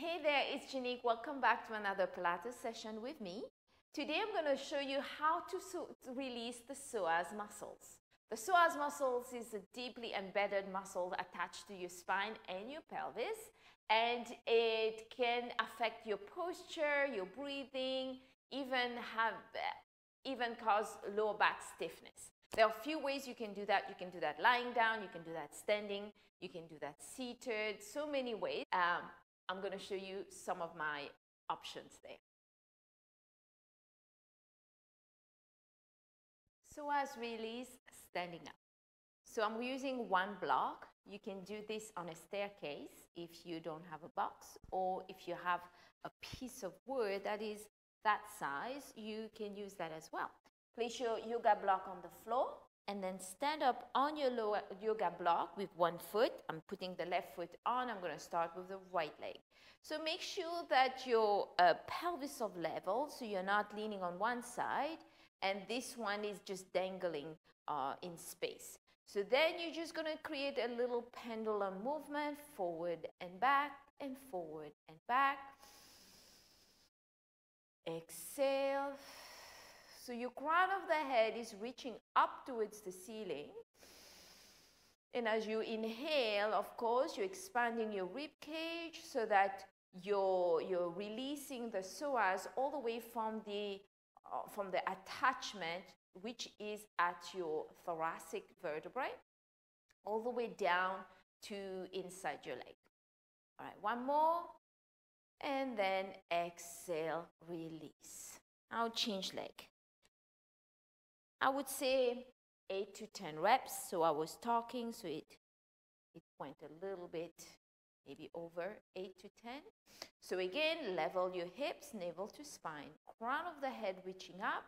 Hey there, it's Janique. Welcome back to another Pilates session with me. Today I'm going to show you how to release the psoas muscles. The psoas muscles is a deeply embedded muscle attached to your spine and your pelvis, and it can affect your posture, your breathing, even cause lower back stiffness. There are a few ways you can do that. You can do that lying down, you can do that standing, you can do that seated, so many ways. I'm going to show you some of my options there. Psoas release standing up. So I'm using one block. You can do this on a staircase if you don't have a box, or if you have a piece of wood that is that size, you can use that as well. Place your yoga block on the floor and then stand up on your lower yoga block with one foot. I'm putting the left foot on. I'm going to start with the right leg. So make sure that your pelvis is level, so you're not leaning on one side, and this one is just dangling in space. So then you're just going to create a little pendulum movement, forward and back, and forward and back. Exhale. So your crown of the head is reaching up towards the ceiling. And as you inhale, of course, you're expanding your rib cage so that you're releasing the psoas all the way from the attachment, which is at your thoracic vertebrae, all the way down to inside your leg. All right, one more. And then exhale, release. Now change leg. I would say 8 to 10 reps. So I was talking, so it went a little bit, maybe over 8 to 10. So again, level your hips, navel to spine, crown of the head reaching up.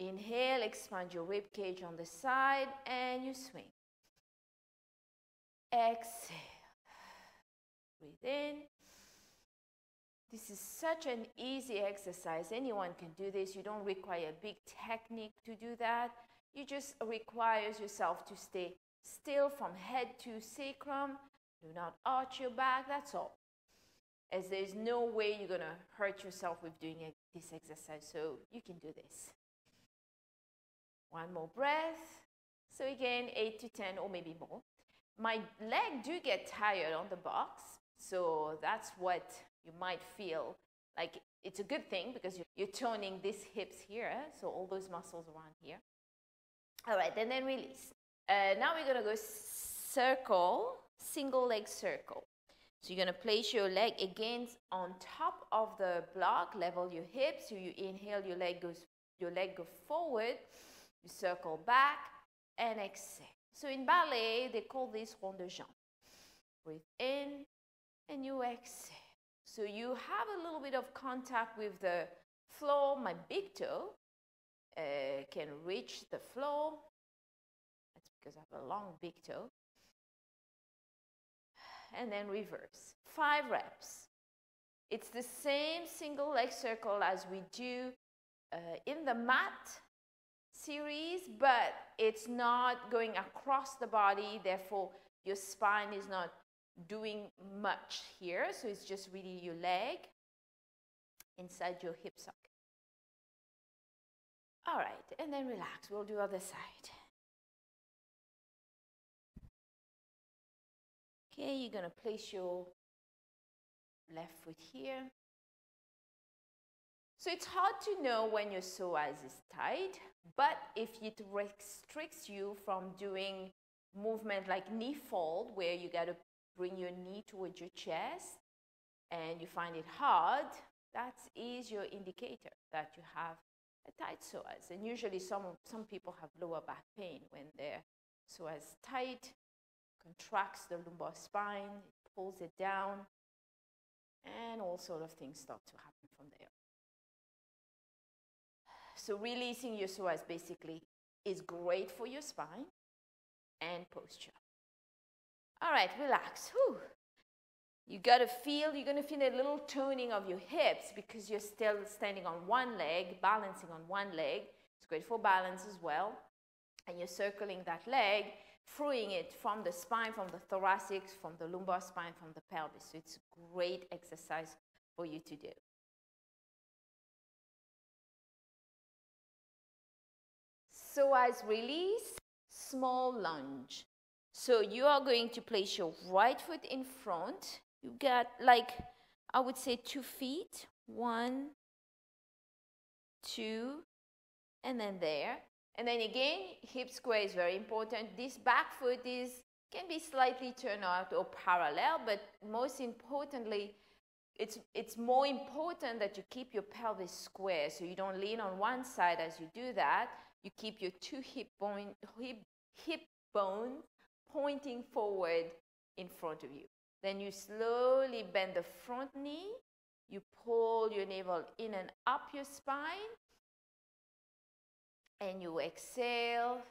Inhale, expand your rib cage on the side, and you swing. Exhale. Breathe in. This is such an easy exercise. Anyone can do this. You don't require a big technique to do that. You just require yourself to stay still from head to sacrum. Do not arch your back. That's all. As there's no way you're going to hurt yourself with doing this exercise. So you can do this. One more breath. So again, 8 to 10 or maybe more. My leg do get tired on the box. So that's what you might feel like. It's a good thing because you're toning these hips here, so all those muscles around here. All right, and then release. Now we're going to go circle, single leg circle. So you're going to place your leg again on top of the block, level your hips. So you inhale, your leg goes forward, you circle back, and exhale. So in ballet, they call this rond de jambe. Breathe in, and you exhale. So you have a little bit of contact with the floor. My big toe can reach the floor. That's because I have a long big toe. And then reverse. 5 reps. It's the same single leg circle as we do in the mat series, but it's not going across the body. Therefore, your spine is not doing much here, so it's just really your leg inside your hip socket. All right, and then relax. We'll do other side. Okay, you're going to place your left foot here. So it's hard to know when your psoas is tight, but if it restricts you from doing movement like knee fold, where you got to bring your knee towards your chest, and you find it hard, that is your indicator that you have a tight psoas. And usually some people have lower back pain when their psoas tight, contracts the lumbar spine, pulls it down, and all sort of things start to happen from there. So releasing your psoas basically is great for your spine and posture. All right, relax. Whew. You're going to feel a little toning of your hips because you're still standing on one leg, balancing on one leg. It's great for balance as well. And you're circling that leg. freeing it from the spine, from the thoracic, from the lumbar spine, from the pelvis. So it's a great exercise for you to do. Psoas release, small lunge. So you are going to place your right foot in front. You got like, I would say 2 feet. 1, 2, and then there. And then again, hip square is very important. This back foot can be slightly turned out or parallel, but most importantly, it's more important that you keep your pelvis square, so you don't lean on one side as you do that. You keep your 2 hip bones pointing forward in front of you. Then you slowly bend the front knee. You pull your navel in and up your spine. And you exhale.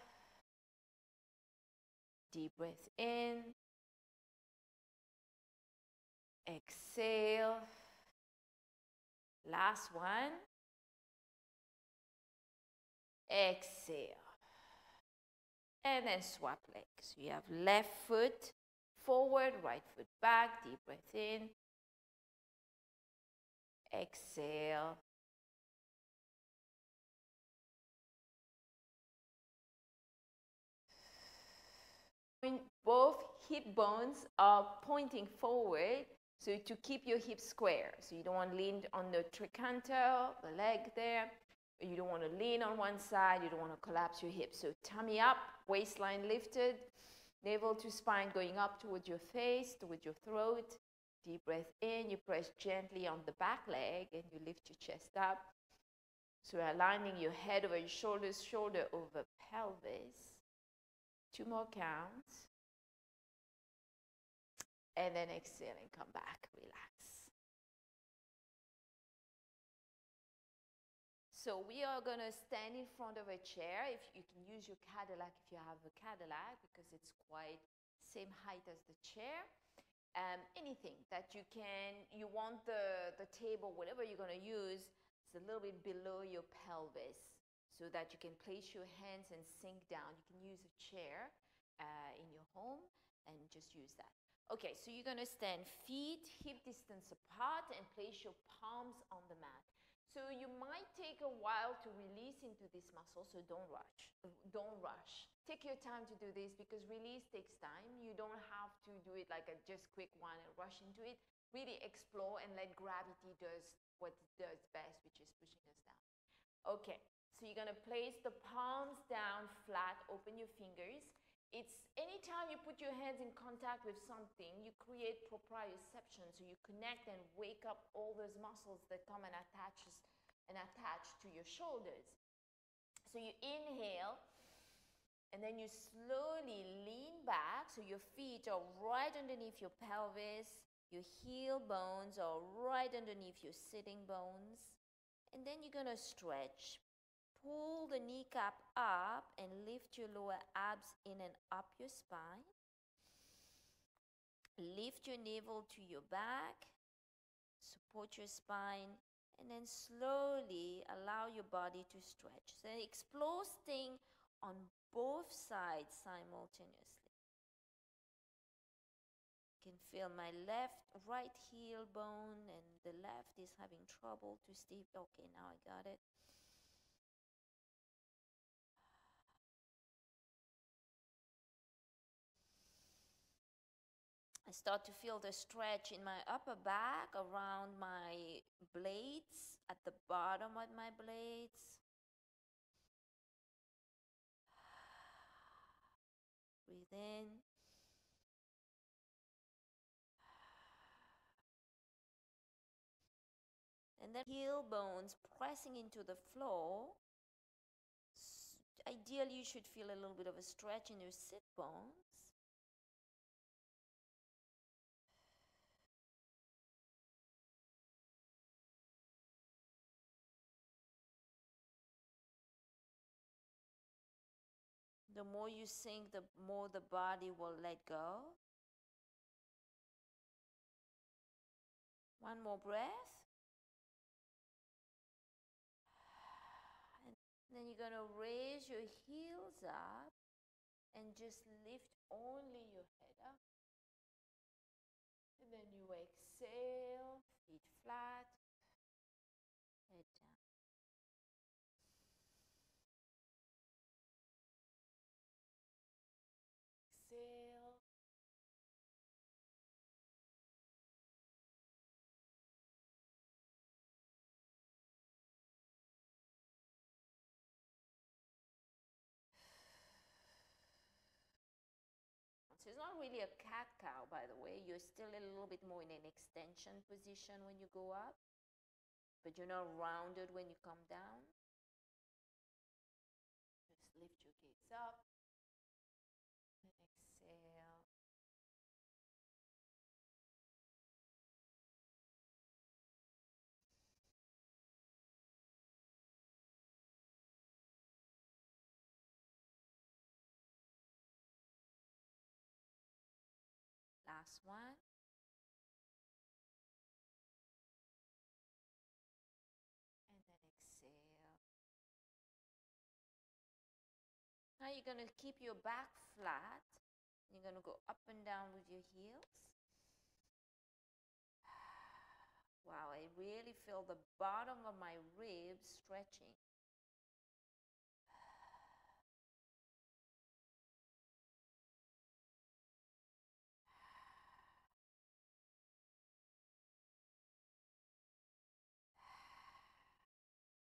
Deep breath in. Exhale. Last one. Exhale. And then swap legs. You have left foot forward, right foot back. Deep breath in. Exhale. Both hip bones are pointing forward, so to keep your hips square. So you don't want to lean on the trochanter, the leg there. You don't want to lean on one side. You don't want to collapse your hips. So tummy up, waistline lifted, navel to spine going up towards your face, towards your throat. Deep breath in. You press gently on the back leg, and you lift your chest up. So aligning your head over your shoulders, shoulder over pelvis. 2 more counts. And then exhale and come back, relax. So we are going to stand in front of a chair. If you can use your Cadillac if you have a Cadillac, because it's quite same height as the chair. Anything that you want the table, whatever you're going to use, it's a little bit below your pelvis, so that you can place your hands and sink down. You can use a chair in your home and just use that. Okay, so you're going to stand feet hip distance apart and place your palms on the mat. So you might take a while to release into this muscle, so don't rush. Don't rush. Take your time to do this, because release takes time. You don't have to do it like a just quick one and rush into it. Really explore and let gravity does what it does best, which is pushing us down. Okay, so you're going to place the palms down flat, open your fingers. It's anytime you put your hands in contact with something, you create proprioception, so you connect and wake up all those muscles that come and attach to your shoulders. So you inhale, and then you slowly lean back, so your feet are right underneath your pelvis, your heel bones are right underneath your sitting bones, and then you're going to stretch. Pull the kneecap up and lift your lower abs in and up your spine. Lift your navel to your back. Support your spine. And then slowly allow your body to stretch. So explore staying on both sides simultaneously. You can feel my right heel bone, and the left is having trouble to stay. Okay, now I got it. I start to feel the stretch in my upper back, around my blades, at the bottom of my blades. Breathe in. And then heel bones pressing into the floor. Ideally, you should feel a little bit of a stretch in your sit bones. The more you sink, the more the body will let go. One more breath. And then you're going to raise your heels up and just lift only your head up. And then you exhale, feet flat, head down. Exhale. So it's not really a cat-cow, by the way. You're still a little bit more in an extension position when you go up, but you're not rounded when you come down. Just lift your gaze up and exhale. Last one. And then exhale. Now you're going to keep your back flat. You're going to go up and down with your heels. Wow, I really feel the bottom of my ribs stretching.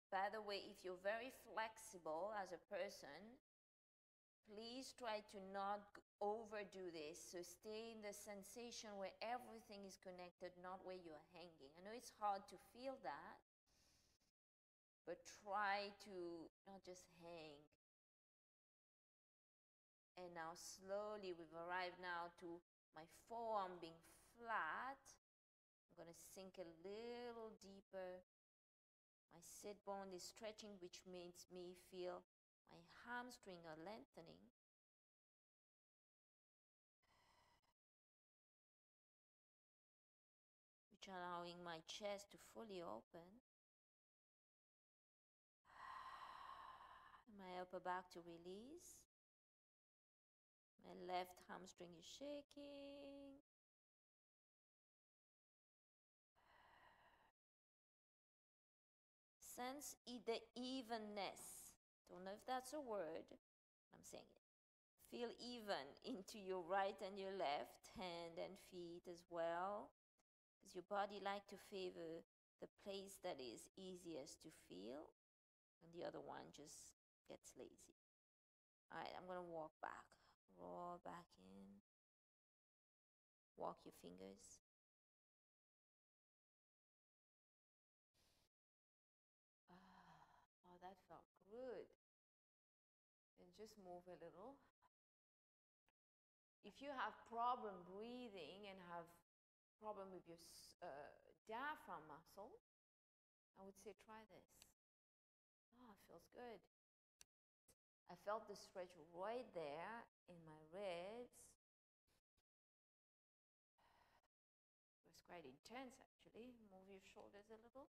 By the way, if you're very flexible as a person, please try to not overdo this. So stay in the sensation where everything is connected, not where you're hanging. I know it's hard to feel that, but try to not just hang. And now slowly we've arrived now to my forearm being flat. I'm going to sink a little deeper. My sit bone is stretching, which makes me feel my hamstring are lengthening. Which are allowing my chest to fully open. My upper back to release. My left hamstring is shaking. Sense the evenness. Don't know if that's a word. I'm saying it. Feel even into your right and your left hand and feet as well. Because your body likes to favor the place that is easiest to feel. And the other one just gets lazy. All right, I'm going to walk back. Roll back in. Walk your fingers. Oh, that felt good. And just move a little. If you have problem breathing and have problem with your diaphragm muscle, I would say try this. Oh, it feels good. I felt the stretch right there in my ribs. It was quite intense, actually. Move your shoulders a little.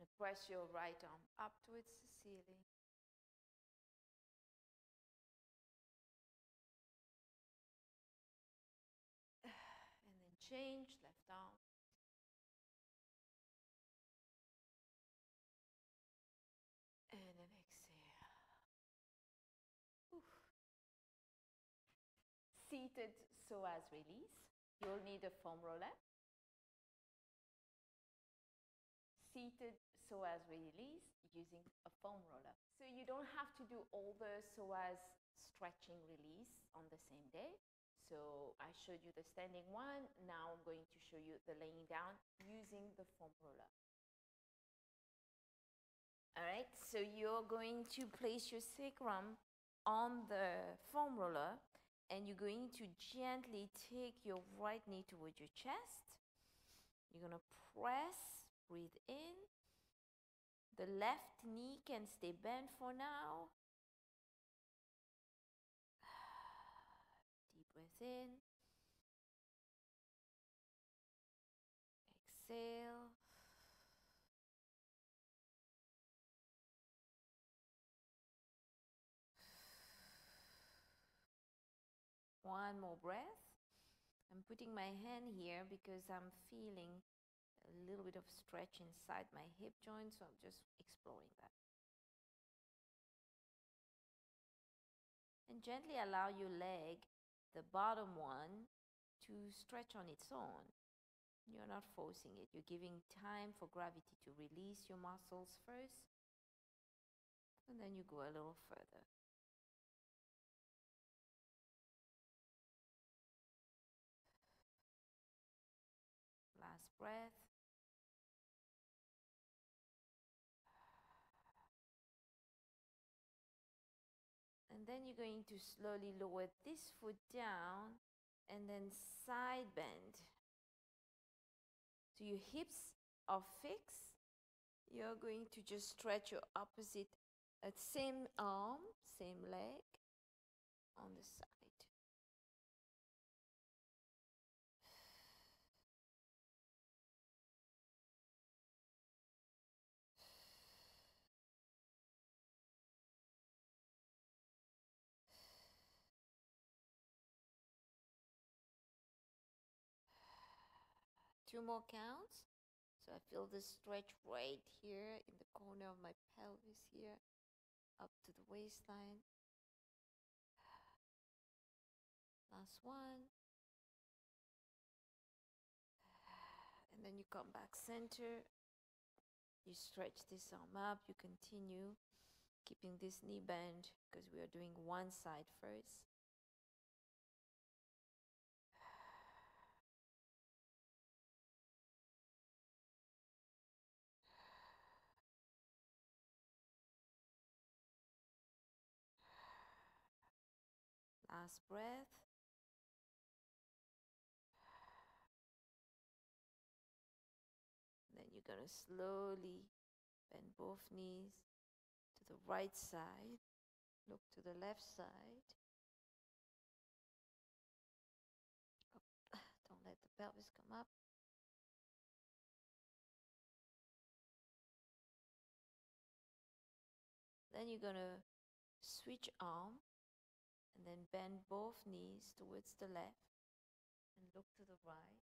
And press your right arm up towards the ceiling. And then change, left arm. And then exhale. Oof. Seated psoas release. You'll need a foam roller. Seated psoas release using a foam roller. So you don't have to do all the psoas stretching release on the same day. So I showed you the standing one. Now I'm going to show you the laying down using the foam roller. All right, so you're going to place your sacrum on the foam roller, and you're going to gently take your right knee towards your chest. You're going to press, breathe in. The left knee can stay bent for now. Deep breath in. Exhale. one more breath. I'm putting my hand here because I'm feeling a little bit of stretch inside my hip joint, so I'm just exploring that. And gently allow your leg, the bottom one, to stretch on its own. You're not forcing it. You're giving time for gravity to release your muscles first, and then you go a little further. Last breath. And then you're going to slowly lower this foot down and then side bend. So your hips are fixed. You're going to just stretch your opposite, same arm, same leg on the side. Two more counts. So I feel this stretch right here in the corner of my pelvis here, up to the waistline. Last one. And then you come back center. You stretch this arm up. You continue keeping this knee bent because we are doing one side first. Last breath. Then you're going to slowly bend both knees to the right side. Look to the left side. Oh, don't let the pelvis come up. Then you're going to switch arm and then bend both knees towards the left and look to the right.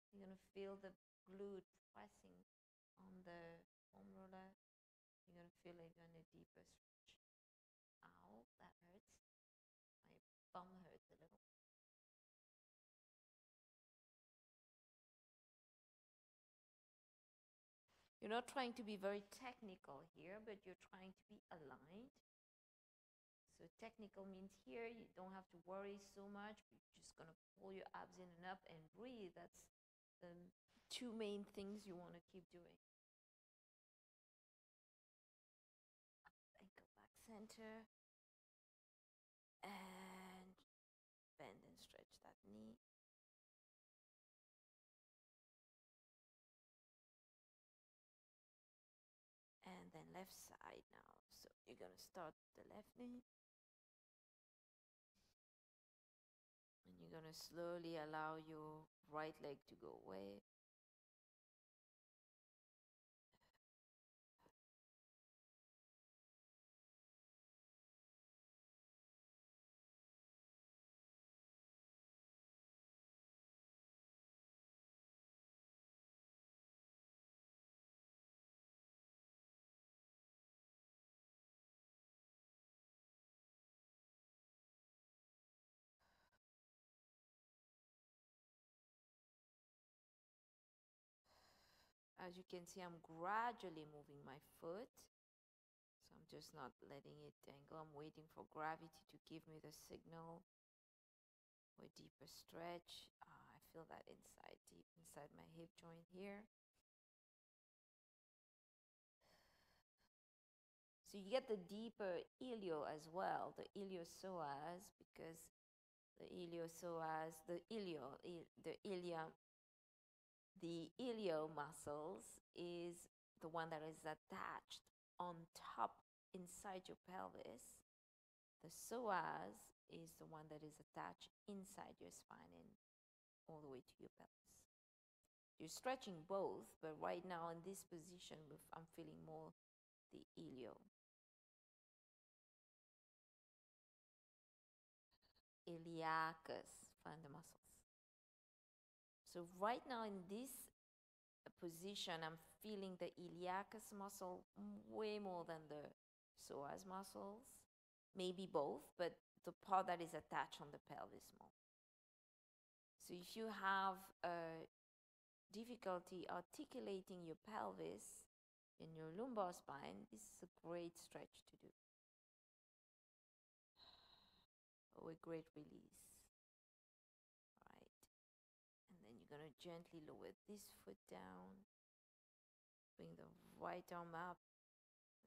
You're going to feel the glute pressing on the foam roller. You're going to feel even a deeper stretch. Ow, that hurts. My bum hurts a little. You're not trying to be very technical here, but you're trying to be aligned. So technical means here you don't have to worry so much. You're just going to pull your abs in and up and breathe. That's the two main things you want to keep doing. Ankle back center. And bend and stretch that knee. And then left side now. So you're going to start the left knee. And you're going to slowly allow your right leg to go away. As you can see, I'm gradually moving my foot. So I'm just not letting it dangle. I'm waiting for gravity to give me the signal for a deeper stretch. I feel that inside, deep inside my hip joint here. So you get the deeper ilio as well, the Illio-psoas, because the Illio-psoas, the ilio muscles is the one that is attached on top inside your pelvis. The psoas is the one that is attached inside your spine and all the way to your pelvis. You're stretching both, but right now in this position, I'm feeling more the ilio. iliacus, find the muscles. So right now in this position, I'm feeling the iliacus muscle way more than the psoas muscles. Maybe both, but the part that is attached on the pelvis more. So if you have difficulty articulating your pelvis in your lumbar spine, this is a great stretch to do. Oh, a great release. Right. And then you're going to gently lower this foot down. Bring the right arm up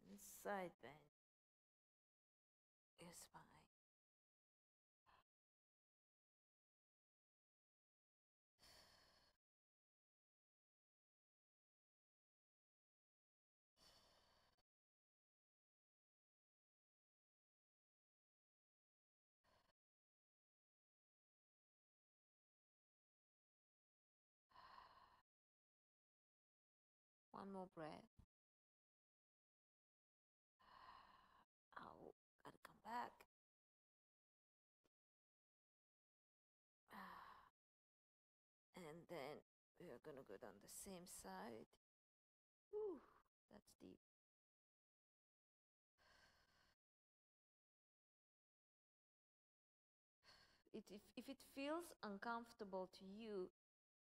and side bend your spine. One more breath. Oh, gotta come back. And then we're gonna go down the same side. Whew, that's deep. If it feels uncomfortable to you,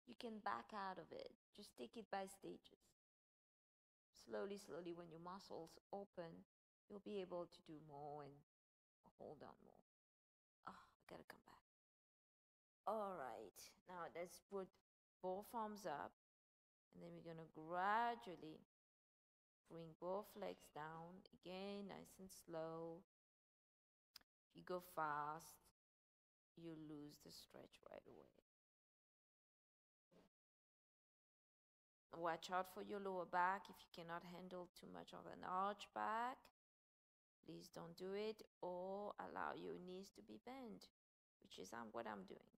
you can back out of it. Just take it by stages. Slowly, slowly, when your muscles open, you'll be able to do more and hold on more. Oh, I gotta come back. All right, now let's put both arms up, and then we're gonna gradually bring both legs down. Again, nice and slow. If you go fast, you lose the stretch right away. Watch out for your lower back. If you cannot handle too much of an arch back, please don't do it, or allow your knees to be bent, which is what I'm doing.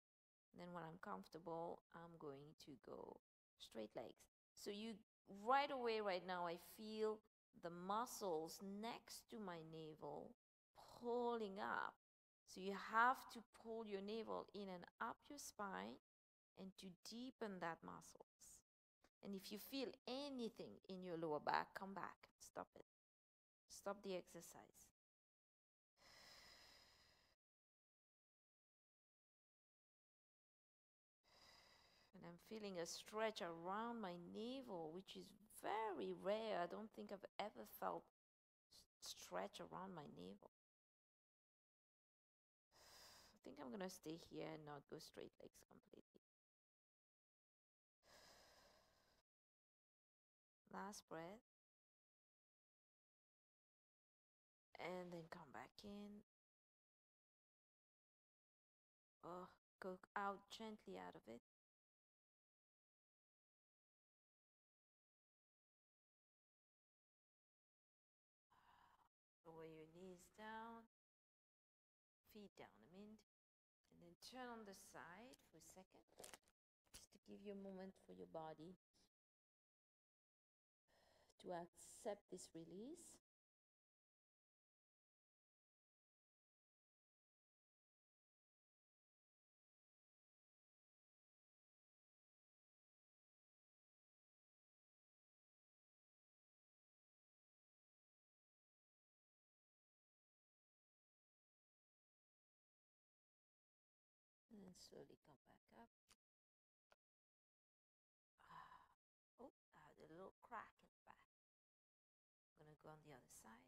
And then when I'm comfortable, I'm going to go straight legs. So you right away right now, I feel the muscles next to my navel pulling up. So you have to pull your navel in and up your spine and to deepen that muscles. And if you feel anything in your lower back, come back. Stop it. Stop the exercise. And I'm feeling a stretch around my navel, which is very rare. I don't think I've ever felt stretch around my navel. I think I'm going to stay here and not go straight legs completely. Last breath. And then come back in. Oh, go out gently out of it. Lower your knees down, feet down, and then turn on the side for a second, just to give you a moment for your body to accept this release. And then slowly come back up. Oh, I had a little crack in the back. I'm going to go on the other side.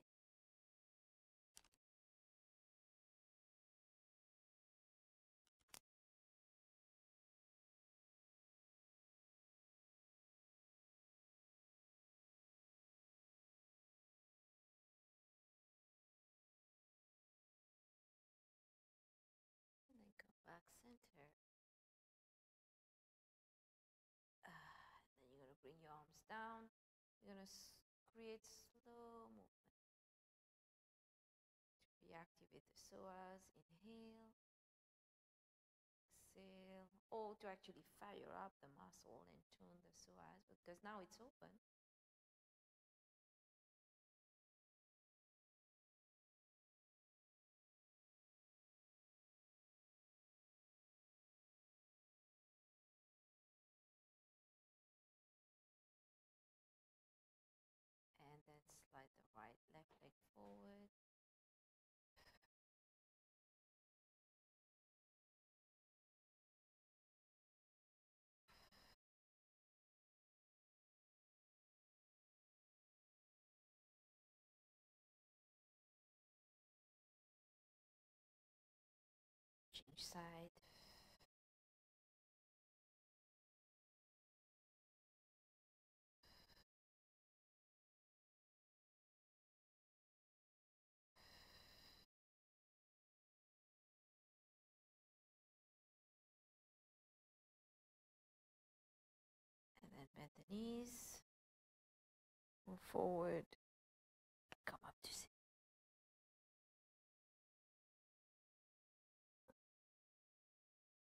And then come back center. And then you're going to bring your arms down. You're going to create slow movement to reactivate the psoas. Inhale, exhale, or to actually fire up the muscle and tune the psoas, because now it's open. Change side. And then bend the knees. Move forward. Come up to sit.